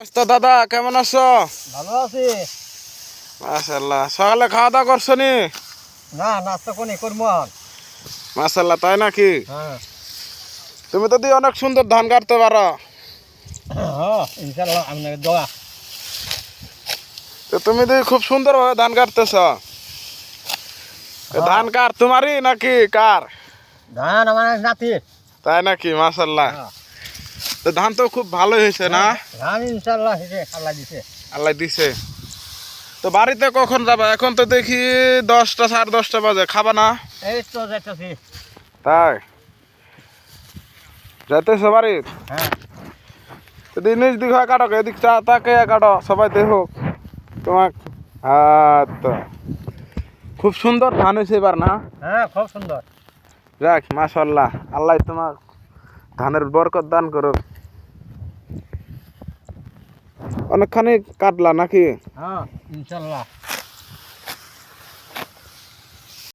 তো দাদা কেমন আছো? ভালো আছি। মাশাআল্লাহ। সকালে খাওয়া দাওয়া করছো নি? না, নাস্তা কোনি করবো আর। মাশাআল্লাহ, তাই নাকি? হ্যাঁ তুমি তো দিয়ে অনেক সুন্দর ধান কাটতে পারো। হ্যাঁ, ইনশাআল্লাহ আপনার দোয়া। তো তুমি দিয়ে খুব সুন্দর ভাবে ধান কাটতেছ। ধান কার তোমারই নাকি কার? ধান আমার নাতি। তাই নাকি? মাশাআল্লাহ। তো ধান তো খুব ভালো হয়েছে না? ধান ইনশাআল্লাহ হেসে আল্লাহ দিছে। আল্লাহ দিছে। তো বাড়িতে কখন যাবে? এখন তো দেখি 10টা 10:30 বাজে, খাবা না? এই তো যাইতেছি। তাই যাইতেছো বাড়ি? হ্যাঁ যদি নিজ দিক হয় কাটো, এদিক তাকে কাটো, সবাই দেখো তোমার। তো খুব সুন্দর ধান হয়েছে এবার না? হ্যাঁ, খুব সুন্দর। যাক মাশাআল্লাহ, আল্লাহ তোমার ধানের বরকত দান করুক। অনেকখানি কাটলা নাকি? হ্যাঁ ইনশাআল্লাহ।